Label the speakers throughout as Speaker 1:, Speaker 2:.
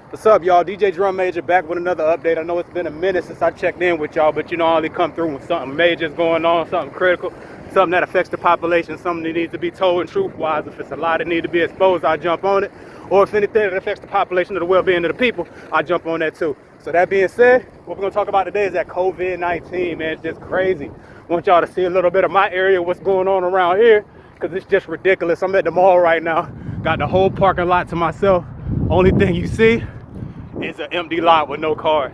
Speaker 1: What's up, y'all? DJ Drum Major back with another update. I know it's been a minute since I checked in with y'all, but you know, I only come through when something major is going on, something critical, something that affects the population, something that needs to be told and truth-wise. If it's a lie that needs to be exposed, I jump on it. Or if anything that affects the population or the well-being of the people, I jump on that too. So that being said, what we're gonna talk about today is that COVID-19, man. It's just crazy. I want y'all to see a little bit of my area, what's going on around here, because it's just ridiculous. I'm at the mall right now, got the whole parking lot to myself. Only thing you see is an empty lot with no cars.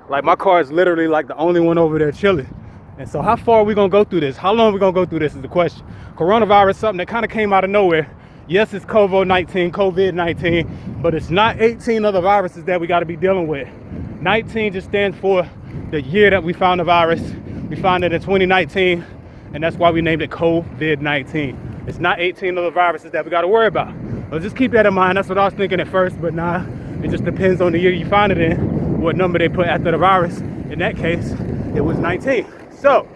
Speaker 1: Like, my car is literally like the only one over there chilling. And so how far are we gonna go through this? How long are we gonna go through this is the question. Coronavirus, something that kind of came out of nowhere. Yes, it's COVID-19, but it's not 18 other viruses that we gotta be dealing with. 19 just stands for the year that we found the virus. We found it in 2019, and that's why we named it COVID-19. It's not 18 other viruses that we gotta worry about. So just keep that in mind. That's what I was thinking at first, but nah, it just depends on the year you find it in, what number they put after the virus. In that case, it was 19. So,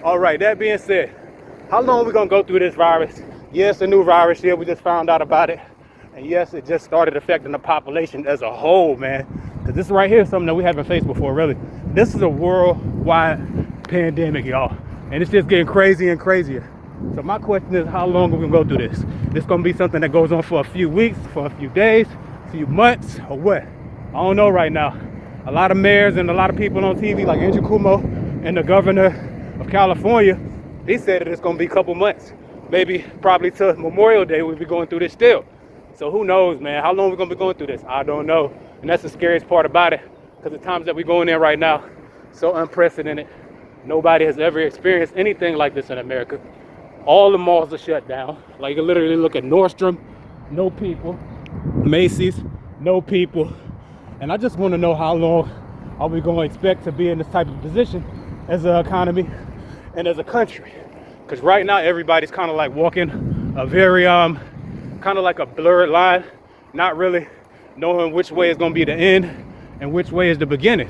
Speaker 1: all right, that being said, how long are we gonna go through this virus? Yes, a new virus here, we just found out about it. And yes, it just started affecting the population as a whole, man. Because this right here is something that we haven't faced before, really. This is a worldwide pandemic, y'all. And it's just getting crazier and crazier. So my question is, how long are we gonna go through this? This gonna be something that goes on for a few weeks, for a few days, a few months, or what? I don't know right now. A lot of mayors and a lot of people on TV, like Andrew Cuomo and the governor of California, he said that it's gonna be a couple months. Maybe probably till Memorial Day we'll be going through this still. So who knows, man? How long we're gonna be going through this? I don't know. And that's the scariest part about it, because the times that we're going in right now, so unprecedented. Nobody has ever experienced anything like this in America. All the malls are shut down. Like, you literally look at Nordstrom, no people. Macy's, no people. And I just want to know, how long are we going to expect to be in this type of position as an economy and as a country? Because right now everybody's kind of like walking a very kind of like a blurred line, not really knowing which way is going to be the end and which way is the beginning.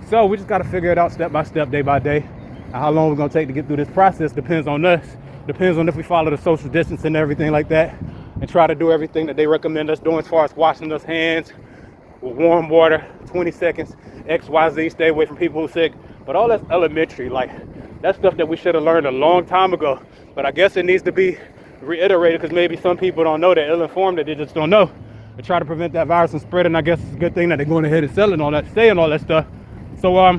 Speaker 1: So we just got to figure it out step by step, day by day. And how long we're going to take to get through this process depends on us. Depends on if we follow the social distance and everything like that, and try to do everything that they recommend us doing as far as washing us hands with warm water, 20 seconds, XYZ, stay away from people who are sick. But all that's elementary. Like, that's stuff that we should have learned a long time ago. But I guess it needs to be reiterated, because maybe some people don't know, they're ill-informed, that they just don't know. To try to prevent that virus from spreading, I guess it's a good thing that they're going ahead and selling all that, saying all that stuff. So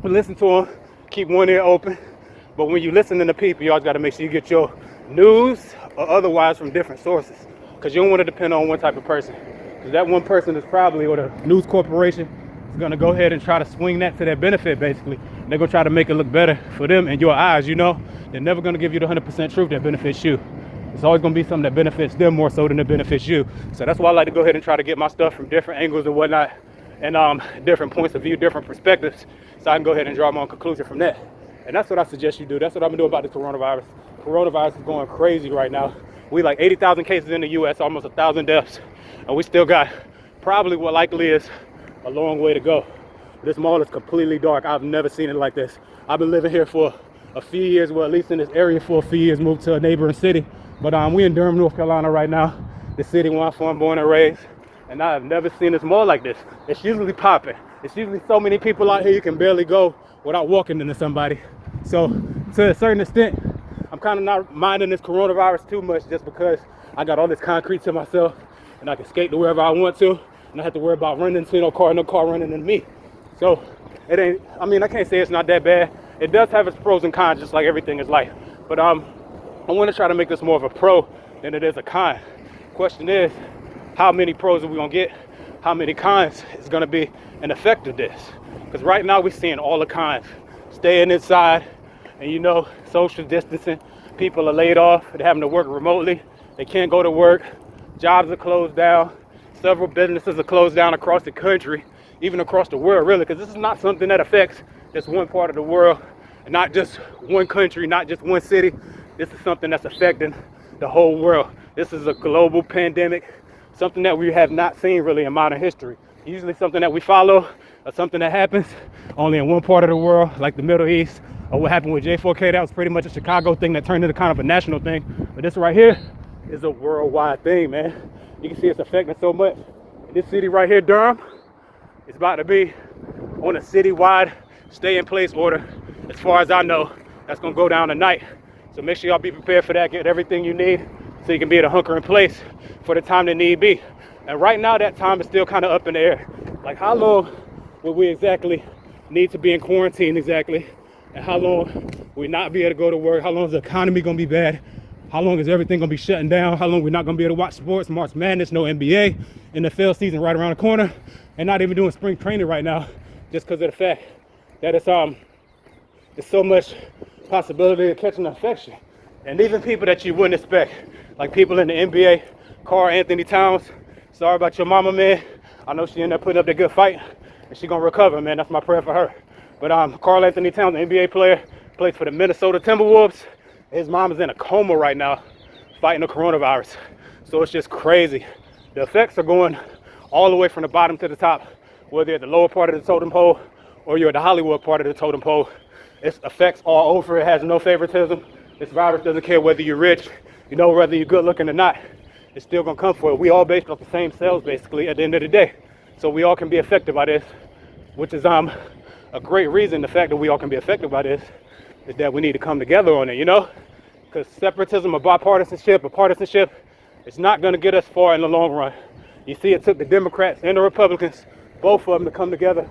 Speaker 1: we listen to them, keep one ear open. But when you listen to people, you always got to make sure you get your news or otherwise from different sources, because you don't want to depend on one type of person. Because that one person is probably, or the news corporation, is going to go ahead and try to swing that to their benefit, basically. And they're going to try to make it look better for them in your eyes, you know. They're never going to give you the 100% truth that benefits you. It's always going to be something that benefits them more so than it benefits you. So that's why I like to go ahead and try to get my stuff from different angles and whatnot, and different points of view, different perspectives, so I can go ahead and draw my own conclusion from that. And that's what I suggest you do. That's what I'm gonna do about this coronavirus. Coronavirus is going crazy right now. We like 80,000 cases in the US, almost 1,000 deaths. And we still got probably what likely is a long way to go. This mall is completely dark. I've never seen it like this. I've been living here for a few years, well, at least in this area for a few years, moved to a neighboring city. But we in Durham, North Carolina right now, the city where I'm born and raised. And I've never seen this mall like this. It's usually popping. It's usually so many people out here you can barely go without walking into somebody. So to a certain extent, I'm kind of not minding this coronavirus too much, just because I got all this concrete to myself and I can skate to wherever I want to, and I have to worry about running into no car running into me. So it ain't, I mean, I can't say it's not that bad. It does have its pros and cons, just like everything is life. But I want to try to make this more of a pro than it is a con. Question is, how many pros are we gonna get? How many cons is gonna be an effect of this? Because right now we're seeing all the cons. Staying inside, and you know, social distancing. People are laid off, they're having to work remotely. They can't go to work. Jobs are closed down. Several businesses are closed down across the country, even across the world, really, because this is not something that affects just one part of the world, and not just one country, not just one city. This is something that's affecting the whole world. This is a global pandemic, something that we have not seen really in modern history. Usually something that we follow, or something that happens only in one part of the world, like the Middle East, or what happened with J4K. That was pretty much a Chicago thing that turned into kind of a national thing. But this right here is a worldwide thing, man. You can see it's affecting so much. This city right here, Durham, It's about to be on a citywide stay-in-place order. As far as I know, that's gonna go down tonight. So make sure y'all be prepared for that. Get everything you need so you can be at a hunker in place for the time that need be. And right now, that time is still kind of up in the air. Like, how long will we exactly need to be in quarantine exactly? And how long will we not be able to go to work? How long is the economy gonna be bad? How long is everything gonna be shutting down? How long we're not gonna be able to watch sports, March Madness, no NBA, NFL season right around the corner, and not even doing spring training right now, just because of the fact that it's so much possibility of catching an infection. And even people that you wouldn't expect, like people in the NBA, Karl Anthony Towns, sorry about your mama, man. I know she ended up putting up that good fight, and she gonna recover, man. That's my prayer for her. But Karl Anthony Towns, an NBA player, plays for the Minnesota Timberwolves. His mom is in a coma right now, fighting the coronavirus. So it's just crazy. The effects are going all the way from the bottom to the top, whether you're at the lower part of the totem pole or you're at the Hollywood part of the totem pole. It affects all over. It has no favoritism. This virus doesn't care whether you're rich, whether you're good looking or not. It's still gonna come for it. We all based off the same cells basically at the end of the day. So we all can be affected by this, which is a great reason. The fact that we all can be affected by this is that we need to come together on it, because separatism or bipartisanship or partisanship, it's not gonna get us far in the long run. You see, it took the Democrats and the Republicans, both of them, to come together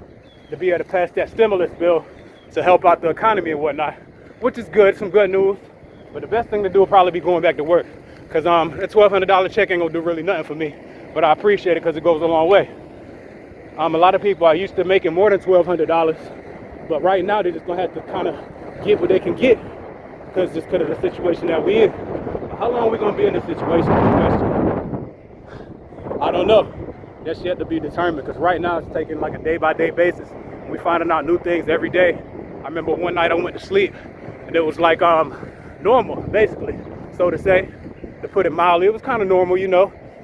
Speaker 1: to be able to pass that stimulus bill to help out the economy and whatnot, which is good, some good news. But the best thing to do will probably be going back to work, because that $1,200 check ain't gonna do really nothing for me, but I appreciate it because it goes a long way. A lot of people are used to making more than $1,200, but right now they're just gonna have to kind of get what they can get, because of the situation that we're in. How long are we gonna be in this situation? I don't know. That's yet to be determined, because right now it's taking like a day-by-day basis. We're finding out new things every day. I remember one night I went to sleep and it was like normal, basically, so to say, to put it mildly. It was kind of normal,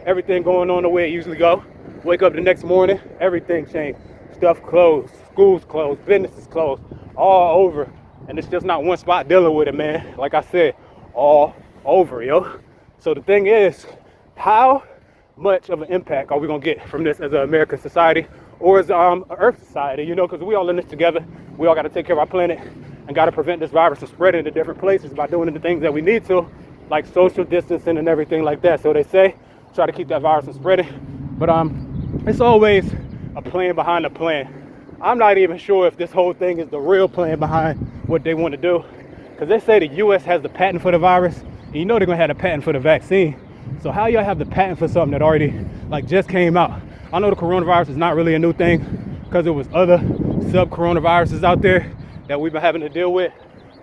Speaker 1: everything going on the way it usually go. Wake up the next morning, everything changed. Stuff closed, schools closed, businesses closed, all over. And it's just not one spot dealing with it, man. Like I said, all over, yo. So the thing is, how much of an impact are we gonna get from this as an American society or as an Earth society, because we all in this together. We all gotta take care of our planet and gotta prevent this virus from spreading to different places by doing the things that we need to, like social distancing and everything like that. So they say, try to keep that virus from spreading. But it's always a plan behind a plan. I'm not even sure if this whole thing is the real plan behind what they want to do, because they say the U.S. has the patent for the virus, and they're gonna have the patent for the vaccine. So how y'all have the patent for something that already just came out? I know the coronavirus is not really a new thing, because there was other sub-coronaviruses out there that we've been having to deal with,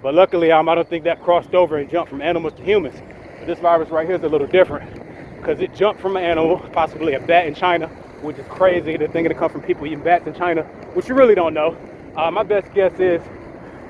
Speaker 1: but luckily I don't think that crossed over and jumped from animals to humans. But this virus right here is a little different, because it jumped from an animal, possibly a bat in China, which is crazy to think it come from people eating bats in China, which you really don't know. My best guess is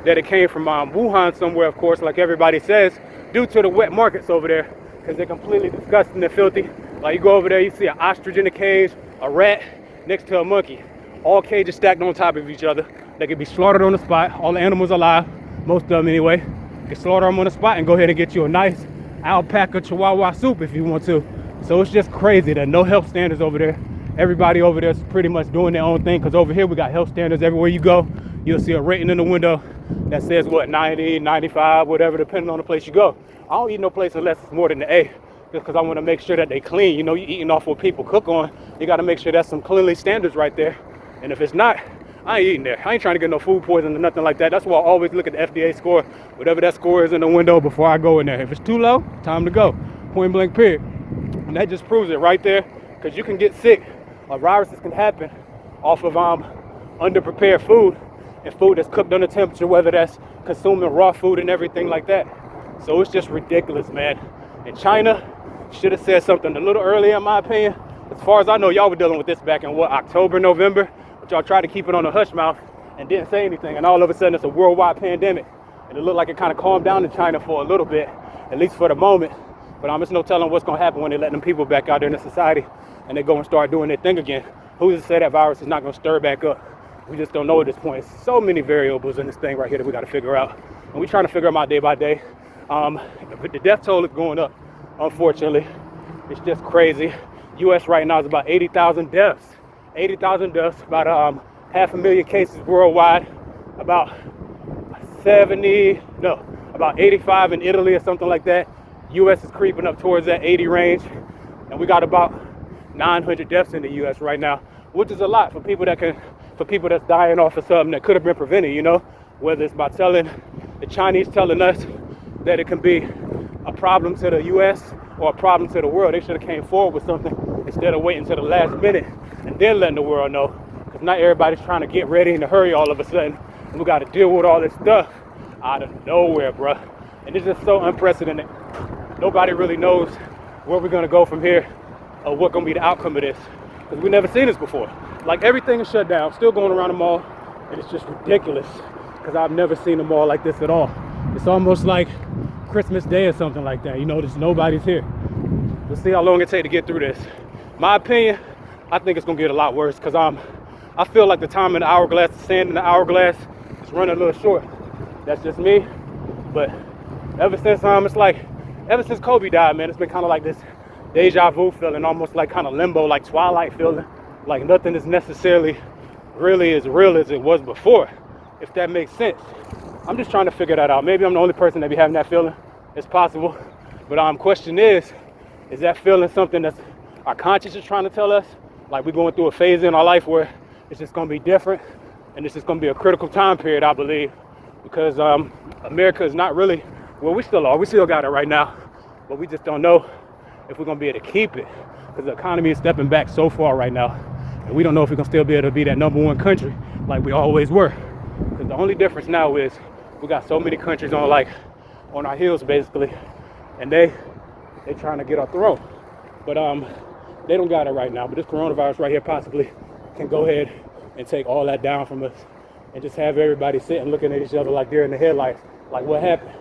Speaker 1: that it came from Wuhan somewhere, of course, like everybody says, due to the wet markets over there, because they're completely disgusting and filthy. Like, you go over there, you see an ostrich in a cage, a rat next to a monkey, all cages stacked on top of each other. They can be slaughtered on the spot. All the animals alive, most of them anyway. You can slaughter them on the spot and go ahead and get you a nice alpaca chihuahua soup if you want to. So it's just crazy that no health standards over there. Everybody over there is pretty much doing their own thing, because over here we got health standards everywhere you go. You'll see a rating in the window that says 90, 95, whatever, depending on the place you go. I don't eat no place unless it's more than the A, just because I want to make sure that they clean. You're eating off what people cook on. You got to make sure that's some cleanly standards right there. And if it's not, I ain't eating there. I ain't trying to get no food poisoning or nothing like that. That's why I always look at the FDA score, whatever that score is in the window, before I go in there. If it's too low, time to go. Point blank, period. And that just proves it right there, because you can get sick, or viruses can happen off of underprepared food, and food that's cooked under temperature, whether that's consuming raw food and everything like that. So it's just ridiculous, man. And China should have said something a little earlier, in my opinion. As far as I know, y'all were dealing with this back in October, November, but y'all tried to keep it on a hush mouth and didn't say anything, and all of a sudden it's a worldwide pandemic. And it looked like it kind of calmed down in China for a little bit, at least for the moment. But there's no telling what's gonna happen when they let them people back out there in the society and they go and start doing their thing again. Who's to say that virus is not gonna stir back up? We just don't know at this point. So many variables in this thing right here that we gotta figure out. And we're trying to figure them out day by day. The death toll is going up, unfortunately. It's just crazy. US right now is about 80,000 deaths. 80,000 deaths, about 500,000 cases worldwide, about about 85 in Italy or something like that. US is creeping up towards that 80 range, and we got about 900 deaths in the US right now, which is a lot for people that's dying off of something that could have been prevented, you know, whether it's by the Chinese telling us that it can be a problem to the US or a problem to the world. They should have came forward with something instead of waiting to the last minute and then letting the world know, because not everybody's trying to get ready in a hurry all of a sudden, and we got to deal with all this stuff out of nowhere, bruh. And it's just so unprecedented. Nobody really knows where we're gonna go from here or what gonna be the outcome of this, because we've never seen this before. Like, everything is shut down, still going around the mall, and it's just ridiculous, because I've never seen a mall like this at all. It's almost like Christmas Day or something like that. You know, there's nobody's here. We'll see how long it takes to get through this. My opinion, I think it's gonna get a lot worse, because I feel like the time in the hourglass, the sand in the hourglass is running a little short. That's just me. But ever since Kobe died, man, it's been kind of like this deja vu feeling, almost like kind of limbo, like Twilight feeling, like nothing is necessarily really as real as it was before, if that makes sense. I'm just trying to figure that out. Maybe I'm the only person that be having that feeling. It's possible. But question is that feeling something that's our conscience is trying to tell us? Like, we're going through a phase in our life where it's just going to be different, and it's just going to be a critical time period, I believe, because America is not really, well, we still are. We still got it right now, but we just don't know if we're going to be able to keep it, because the economy is stepping back so far right now, and we don't know if we're going to still be able to be that #1 country like we always were. Because the only difference now is we got so many countries on our heels, basically, and they trying to get our throne. But they don't got it right now. But this coronavirus right here possibly can go ahead and take all that down from us, and just have everybody sitting looking at each other like they're in the headlights. Like, what happened?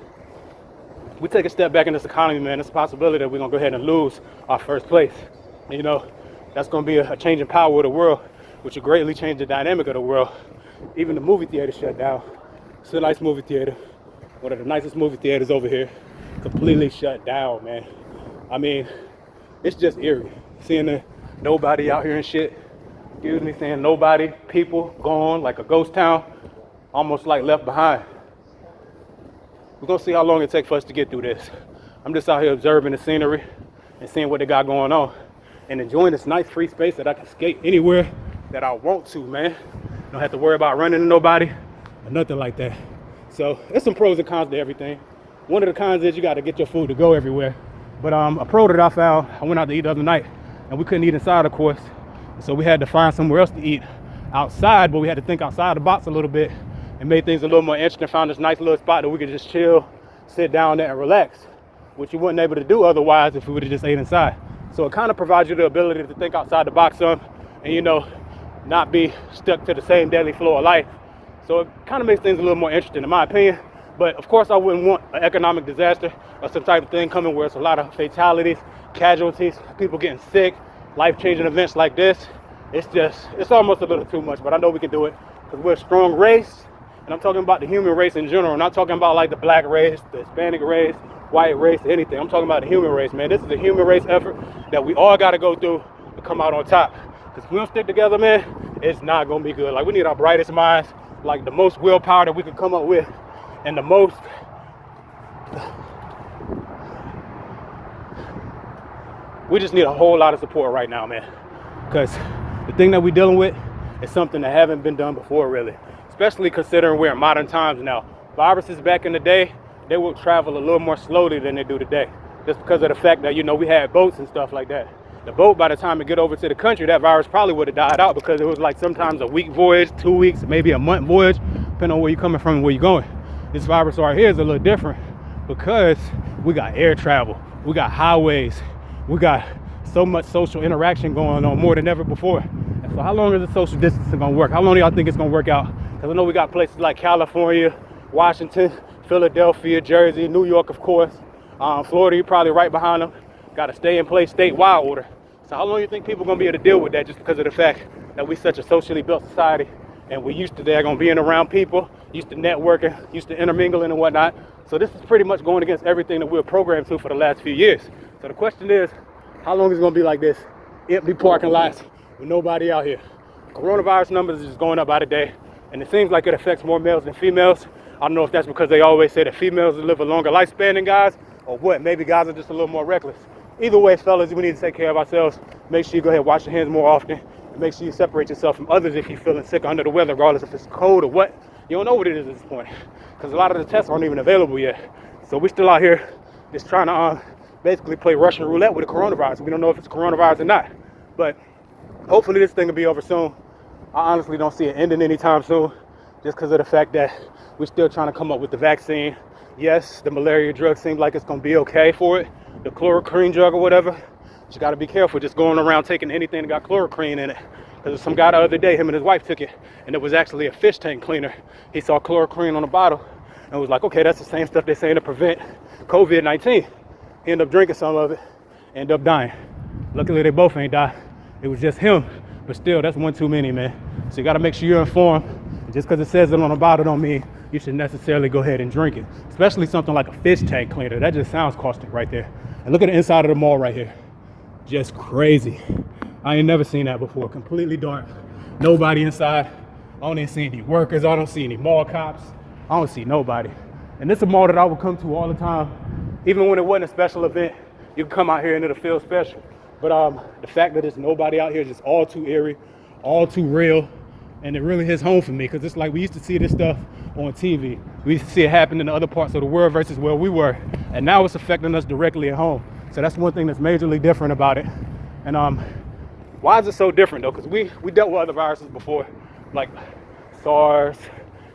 Speaker 1: We take a step back in this economy, man, it's a possibility that we're gonna go ahead and lose our first place. And, you know, that's gonna be a change in power of the world, which will greatly change the dynamic of the world. Even the movie theater shut down. It's a nice movie theater, one of the nicest movie theaters over here, completely shut down, man. I mean, it's just eerie seeing nobody out here and shit. Excuse me, saying nobody, people gone like a ghost town, almost like left behind. We're gonna see how long it takes for us to get through this. I'm just out here observing the scenery and seeing what they got going on, and enjoying this nice free space that I can skate anywhere that I want to, man. Don't have to worry about running into nobody or nothing like that. So there's some pros and cons to everything. One of the cons is you got to get your food to go everywhere. But a pro that I found, I went out to eat the other night, and we couldn't eat inside, of course. So we had to find somewhere else to eat outside, but we had to think outside the box a little bit and made things a little more interesting. Found this nice little spot that we could just chill, sit down there and relax, which you weren't able to do otherwise if we would have just ate inside. So it kind of provides you the ability to think outside the box some, and, you know, not be stuck to the same daily flow of life. So it kind of makes things a little more interesting, in my opinion. But of course, I wouldn't want an economic disaster or some type of thing coming where it's a lot of fatalities, casualties, people getting sick, life-changing events like this. It's almost a little too much, but I know we can do it because we're a strong race. And I'm talking about the human race in general. I'm not talking about like the black race, the Hispanic race, white race, anything. I'm talking about the human race, man. This is a human race effort that we all got to go through to come out on top. Because if we don't stick together, man, it's not going to be good. Like, we need our brightest minds, like the most willpower that we can come up with, and the most we just need a whole lot of support right now, man, because the thing that we're dealing with is something that haven't been done before, really, especially considering we're in modern times now. Viruses back in the day, they will travel a little more slowly than they do today, just because of the fact that, you know, we had boats and stuff like that. The boat, by the time it get over to the country, that virus probably would have died out, because it was like sometimes a week voyage, 2 weeks, maybe a month voyage, depending on where you're coming from and where you're going. This virus right here is a little different because we got air travel, we got highways, we got so much social interaction going on, more than ever before. And so how long is the social distancing gonna work? How long do y'all think it's gonna work out? Because I know we got places like California, Washington, Philadelphia, Jersey, New York, of course. Florida, you're probably right behind them. Got a stay in place statewide order. So how long do you think people are gonna be able to deal with that, just because of the fact that we're such a socially built society, and we're used to being around people, used to networking, used to intermingling and whatnot. So this is pretty much going against everything that we're programmed to for the last few years. So the question is, how long is it gonna be like this? Empty parking lots with nobody out here. coronavirus numbers is just going up by the day, and it seems like it affects more males than females. I don't know if that's because they always say that females live a longer lifespan than guys, or what. Maybe guys are just a little more reckless. Either way, fellas, we need to take care of ourselves. Make sure you go ahead and wash your hands more often, and make sure you separate yourself from others if you're feeling sick or under the weather, regardless if it's cold or what. You don't know what it is at this point, because a lot of the tests aren't even available yet. So we're still out here just trying to basically play Russian roulette with the coronavirus. We don't know if it's coronavirus or not, but hopefully this thing will be over soon. I honestly don't see it ending anytime soon, just because of the fact that we're still trying to come up with the vaccine. Yes, the malaria drug seems like it's going to be okay for it, the chloroquine drug or whatever. But you got to be careful just going around taking anything that got chloroquine in it. Because some guy the other day, him and his wife took it, and it was actually a fish tank cleaner. He saw chloroquine on the bottle and was like, okay, that's the same stuff they're saying to prevent COVID-19. He ended up drinking some of it, ended up dying. Luckily, they both ain't died. It was just him, but still, that's one too many, man. So you got to make sure you're informed. And just because it says it on the bottle don't mean you should necessarily go ahead and drink it, especially something like a fish tank cleaner. That just sounds caustic right there. And look at the inside of the mall right here. Just crazy. I ain't never seen that before. Completely dark. Nobody inside. I don't even see any workers. I don't see any mall cops. I don't see nobody. And this is a mall that I would come to all the time. Even when it wasn't a special event, you can come out here and it'll feel special. But the fact that there's nobody out here is just all too eerie, all too real. And it really hits home for me, because it's like we used to see this stuff on TV. We used to see it happen in the other parts of the world versus where we were. And now it's affecting us directly at home. So that's one thing that's majorly different about it. And why is it so different though? Because we dealt with other viruses before, like SARS,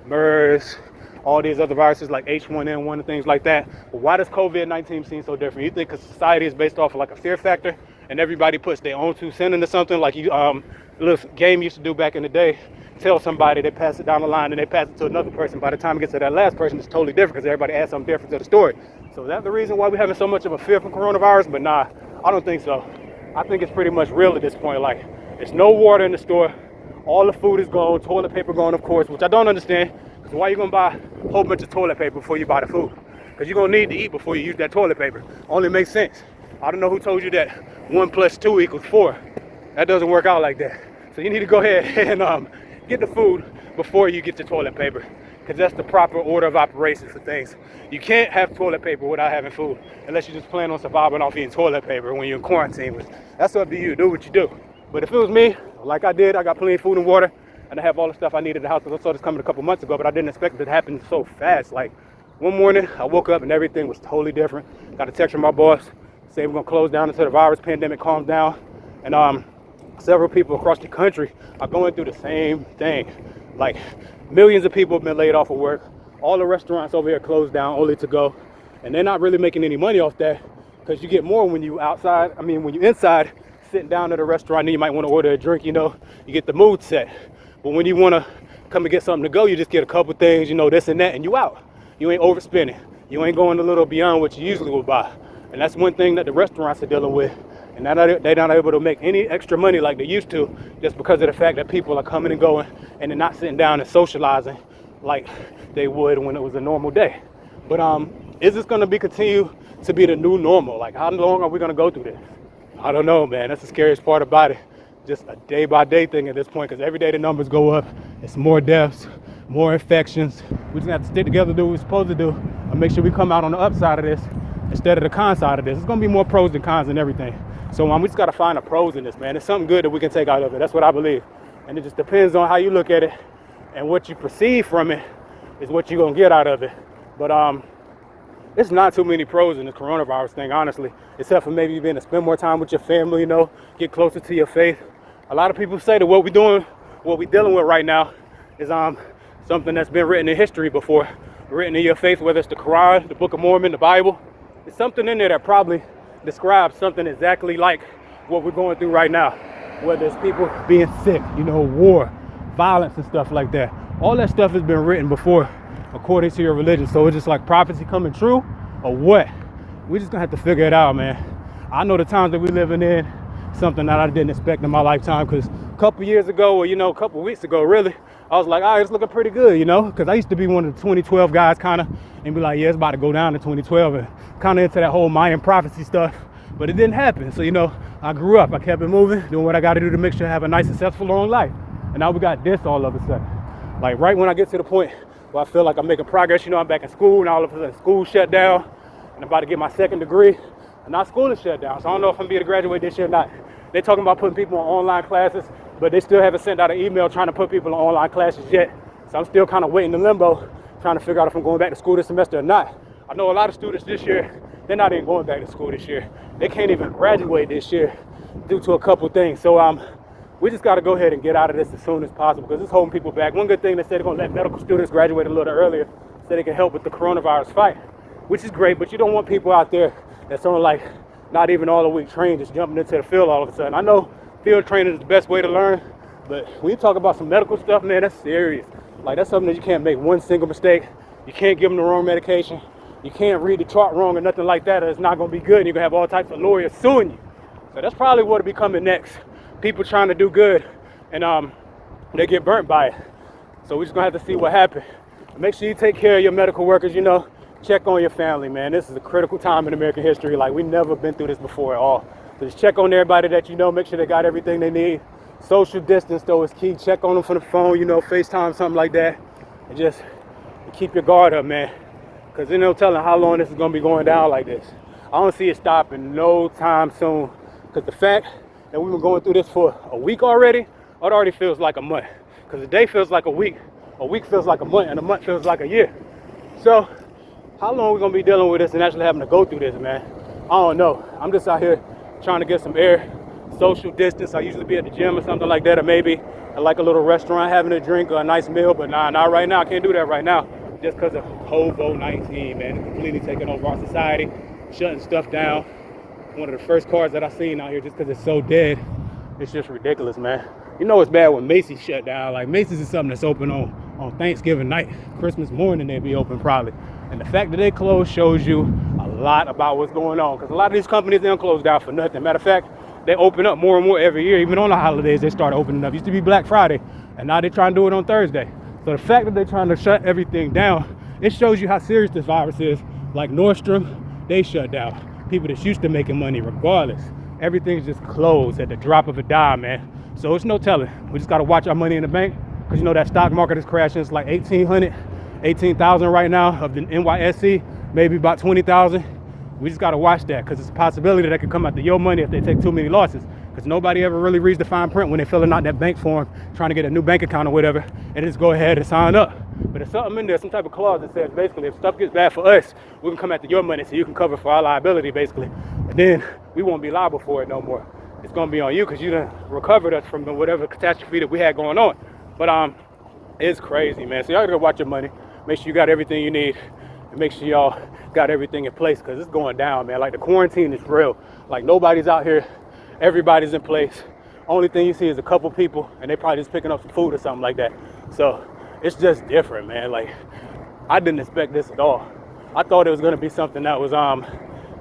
Speaker 1: MERS, all these other viruses like H1N1 and things like that. But why does COVID-19 seem so different? You think because society is based off of like a fear factor and everybody puts their own 2 cents into something, like you little game you used to do back in the day, tell somebody, they pass it down the line and they pass it to another person. By the time it gets to that last person, it's totally different because everybody adds something different to the story. So that's the reason why we're having so much of a fear for coronavirus. But nah, I don't think so. I think it's pretty much real at this point. Like, there's no water in the store, all the food is gone, toilet paper gone, of course, which I don't understand. Because why are you gonna buy a whole bunch of toilet paper before you buy the food? Because you're gonna need to eat before you use that toilet paper. Only makes sense. I don't know who told you that 1 + 2 = 4. That doesn't work out like that. So you need to go ahead and get the food before you get the toilet paper, because that's the proper order of operations for things. You can't have toilet paper without having food, unless you just plan on surviving off eating toilet paper when you're in quarantine. That's up to you. Do what you do. But if it was me, like I did, I got plenty of food and water, and I have all the stuff I need at the house, because I saw this coming a couple months ago, but I didn't expect it to happen so fast. Like, one morning, I woke up and everything was totally different. Got a text from my boss saying we're gonna close down until the virus pandemic calms down. And several people across the country are going through the same thing. Like, millions of people have been laid off of work. All the restaurants over here closed down only to go. And they're not really making any money off that, because you get more when you outside. When you inside, sitting down at a restaurant, and you might want to order a drink, you get the mood set. But when you want to come and get something to go, you just get a couple things, this and that, and you out. You ain't overspending. You ain't going a little beyond what you usually would buy. And that's one thing that the restaurants are dealing with. And now they're not able to make any extra money like they used to, just because of the fact that people are coming and going and they're not sitting down and socializing like they would when it was a normal day. But is this going to continue to be the new normal? Like, how long are we going to go through this? I don't know, man. That's the scariest part about it. Just a day-by-day thing at this point, because every day the numbers go up. It's more deaths, more infections. We just have to stick together, do what we're supposed to do, and make sure we come out on the upside of this instead of the con side of this. It's going to be more pros than cons and everything. So we just got to find the pros in this, man. There's something good that we can take out of it. That's what I believe. And it just depends on how you look at it, and what you perceive from it is what you're going to get out of it. But it's not too many pros in this coronavirus thing, honestly, except for maybe being to spend more time with your family, get closer to your faith. A lot of people say that what we're dealing with right now is something that's been written in history before, written in your faith, whether it's the Quran, the Book of Mormon, the Bible. There's something in there that probably describes something exactly like what we're going through right now, whether it's people being sick, war, violence and stuff like that. All that stuff has been written before according to your religion. So it's just like prophecy coming true or what? We just gonna have to figure it out, man. I know the times that we're living in, something that I didn't expect in my lifetime, because a couple years ago, or a couple weeks ago really, I was like, all right, it's looking pretty good, because I used to be one of the 2012 guys kind of, and be like, yeah, it's about to go down to 2012, and kind of into that whole Mayan prophecy stuff, but it didn't happen. So I grew up, I kept it moving, doing what I got to do to make sure I have a nice, successful, long life. and now we got this all of a sudden. Like right when I get to the point where I feel like I'm making progress, you know, I'm back in school, and all of a sudden school shut down, and I'm about to get my second degree, and now school is shut down. So I don't know if I'm gonna be able to graduate this year or not. They're talking about putting people on online classes, but they still haven't sent out an email trying to put people on online classes yet. So I'm still kind of waiting in limbo, trying to figure out if I'm going back to school this semester or not. I know a lot of students this year, they're not even going back to school this year. They can't even graduate this year due to a couple things. So we just got to go ahead and get out of this as soon as possible, because it's holding people back. One good thing, they said they're going to let medical students graduate a little earlier so they can help with the coronavirus fight, which is great, but you don't want people out there that's on like not even all the week trained just jumping into the field all of a sudden. I know field training is the best way to learn, but when you talk about some medical stuff, man, that's serious. Like, that's something that you can't make one single mistake. You can't give them the wrong medication. You can't read the chart wrong or nothing like that, or it's not going to be good, and you're going to have all types of lawyers suing you. So that's probably what'll be coming next. People trying to do good, and they get burnt by it. So we're just going to have to see what happens. Make sure you take care of your medical workers, you know. Check on your family, man. This is a critical time in American history. Like, we've never been through this before at all. So just check on everybody that you know. Make sure they got everything they need. Social distance, though, is key. Check on them from the phone, you know, FaceTime, something like that. And just keep your guard up, man. Because there's no telling how long this is going to be going down like this. I don't see it stopping no time soon. Because the fact that we've been going through this for a week already, it already feels like a month. Because a day feels like a week feels like a month, and a month feels like a year. So, how long are we going to be dealing with this and actually having to go through this, man? I don't know. I'm just out here trying to get some air, social distance. I usually be at the gym or something like that, or maybe at like a little restaurant having a drink or a nice meal, but nah, not right now. I can't do that right now just because of COVID-19, man. It's completely taking over our society, shutting stuff down. One of the first cars that I seen out here just because it's so dead. It's just ridiculous, man. You know it's bad when Macy's shut down. Like, Macy's is something that's open on Thanksgiving night. Christmas morning they'll be open probably. And the fact that they closed shows you a lot about what's going on, because a lot of these companies, they don't close down for nothing. Matter of fact, they open up more and more every year. Even on the holidays, they start opening up. It used to be Black Friday, and now they're trying to do it on Thursday. So the fact that they're trying to shut everything down, it shows you how serious this virus is. Like Nordstrom, they shut down. People that's used to making money regardless. Everything's just closed at the drop of a dime, man. So it's no telling. We just got to watch our money in the bank, because you know that stock market is crashing. It's like 18,000 right now of the NYSE, maybe about 20,000. We just got to watch that, because it's a possibility that could come out to your money if they take too many losses, because nobody ever really reads the fine print when they're filling out that bank form, trying to get a new bank account or whatever, and just go ahead and sign up. But there's something in there, some type of clause that says basically if stuff gets bad for us, we can come after your money so you can cover for our liability, basically. And then we won't be liable for it no more. It's going to be on you because you done recovered us from whatever catastrophe that we had going on. But it's crazy, man. So y'all gotta watch your money. Make sure you got everything you need, and make sure y'all got everything in place, because it's going down, man. Like, the quarantine is real. Like, nobody's out here. Everybody's in place. Only thing you see is a couple people, and they probably just picking up some food or something like that. So it's just different, man. Like, I didn't expect this at all. I thought it was gonna be something that was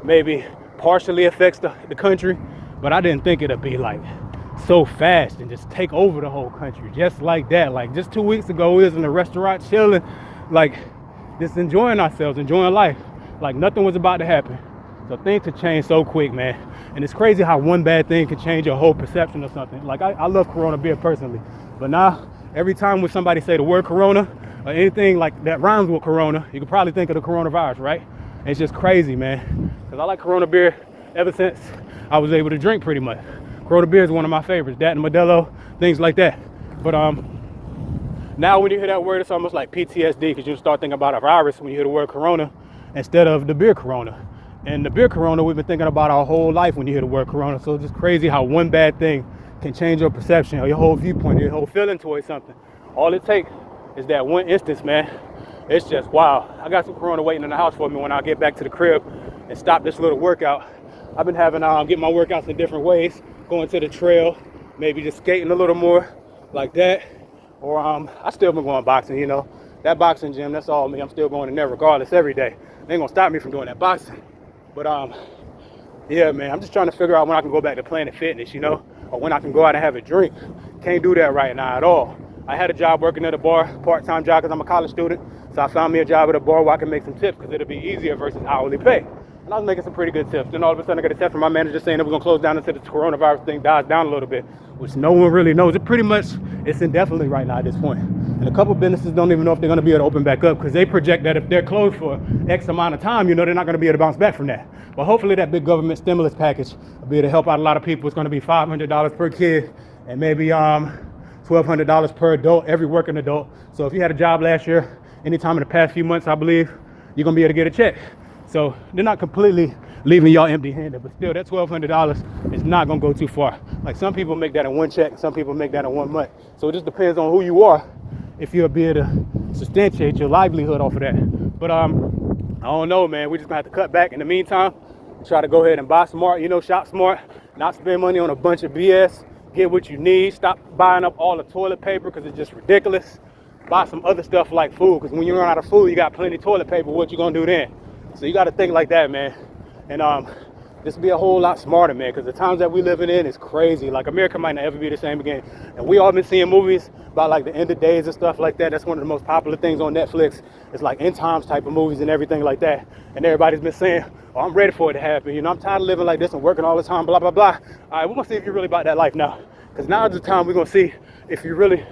Speaker 1: maybe partially affects the country, but I didn't think it'd be like so fast and just take over the whole country just like that. Like, just 2 weeks ago, we was in a restaurant chilling, like, just enjoying ourselves, enjoying life, like nothing was about to happen. So things could change so quick, man. And it's crazy how one bad thing can change your whole perception of something. Like, I love Corona beer personally, but now every time when somebody say the word Corona or anything like that rhymes with Corona, you can probably think of the coronavirus, right? And it's just crazy, man, because I like Corona beer ever since I was able to drink, pretty much. Corona beer is one of my favorites, that and Modelo, things like that. But now when you hear that word, it's almost like PTSD, because you start thinking about a virus when you hear the word Corona instead of the beer Corona. And the beer Corona, we've been thinking about our whole life when you hear the word Corona. So it's just crazy how one bad thing can change your perception or your whole viewpoint, your whole feeling towards something. All it takes is that one instance, man. It's just wow. I got some Corona waiting in the house for me when I get back to the crib and stop this little workout. I've been having getting my workouts in different ways, going to the trail, maybe just skating a little more like that, or I still been going boxing. You know, that boxing gym, that's all me. I'm still going in there regardless every day. They ain't gonna stop me from doing that boxing. But yeah, man, I'm just trying to figure out when I can go back to Planet Fitness, you know, or when I can go out and have a drink. Can't do that right now at all. I had a job working at a bar, part-time job, because I'm a college student. So I found me a job at a bar where I can make some tips, because it'll be easier versus hourly pay. And I was making some pretty good tips. Then all of a sudden I got a text from my manager saying that we're gonna close down until the coronavirus thing dies down a little bit, which no one really knows. It pretty much it's indefinitely right now at this point. And a couple businesses don't even know if they're going to be able to open back up, because they project that if they're closed for X amount of time, you know, they're not going to be able to bounce back from that. But hopefully that big government stimulus package will be able to help out a lot of people. It's going to be $500 per kid and maybe $1,200 per adult, every working adult. So if you had a job last year, anytime in the past few months, I believe, you're going to be able to get a check. So they're not completely leaving y'all empty-handed, but still that $1,200 is not gonna go too far. Like some people make that in one check, some people make that in 1 month. So it just depends on who you are, if you'll be able to substantiate your livelihood off of that. But I don't know, man. We just gonna have to cut back in the meantime. Try to go ahead and buy smart, you know, shop smart, not spend money on a bunch of BS. Get what you need. Stop buying up all the toilet paper because it's just ridiculous. Buy some other stuff like food, because when you run out of food, you got plenty of toilet paper. What you gonna do then? So you got to think like that, man. And just be a whole lot smarter, man, because the times that we living in is crazy. Like America might not ever be the same again. And we all been seeing movies about like the end of days and stuff like that. That's one of the most popular things on Netflix. It's like end times type of movies and everything like that. And everybody's been saying, oh, I'm ready for it to happen. You know, I'm tired of living like this and working all the time, blah, blah, blah. All right, we're gonna see if you're really about that life now. Because now is the time we're gonna see if you really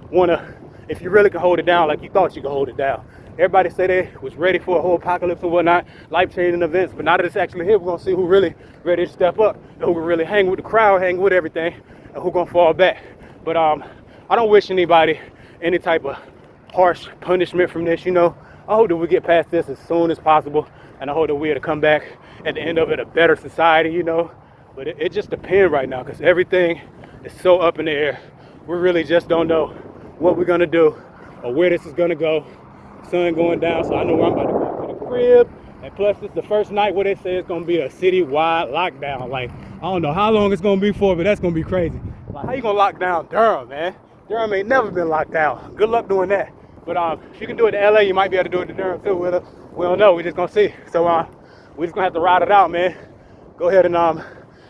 Speaker 1: can hold it down like you thought you could hold it down. Everybody say they was ready for a whole apocalypse and whatnot, life-changing events, but now that it's actually here, we're gonna see who really ready to step up and who can really hang with the crowd, hang with everything, and who gonna fall back. But I don't wish anybody any type of harsh punishment from this, you know. I hope that we get past this as soon as possible, and I hope that we're to come back at the end of it a better society, you know. But it just depends right now, because everything is so up in the air. We really just don't know what we're gonna do or where this is gonna go. Sun going down, so I know I'm about to go to the crib. And plus, it's the first night where they say it's gonna be a city-wide lockdown. Like, I don't know how long it's gonna be for, but that's gonna be crazy. Like, how you gonna lock down Durham, man? Durham ain't never been locked down. Good luck doing that. But if you can do it to LA, you might be able to do it to Durham too. We don't know. We just gonna see. So we just gonna have to ride it out, man. Go ahead and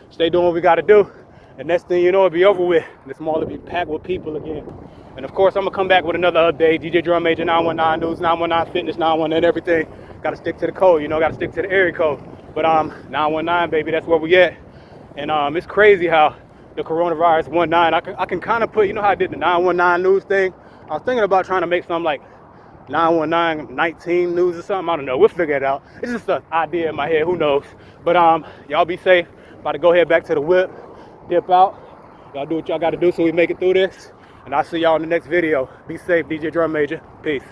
Speaker 1: stay doing what we gotta do. And next thing you know, it'll be over with. This mall will be packed with people again. And of course, I'm gonna come back with another update. DJ Drum Major 919 News, 919 Fitness, 919 everything. Gotta stick to the code, you know, gotta stick to the area code. But 919, baby, that's where we at. And it's crazy how the coronavirus 19, I can kind of put, you know how I did the 919 news thing? I was thinking about trying to make something like 919 19 news or something. I don't know, we'll figure it out. It's just an idea in my head, who knows? But y'all be safe. About to go head back to the whip, dip out. Y'all do what y'all gotta do so we make it through this. And I'll see y'all in the next video. Be safe, DJ Drum Major. Peace.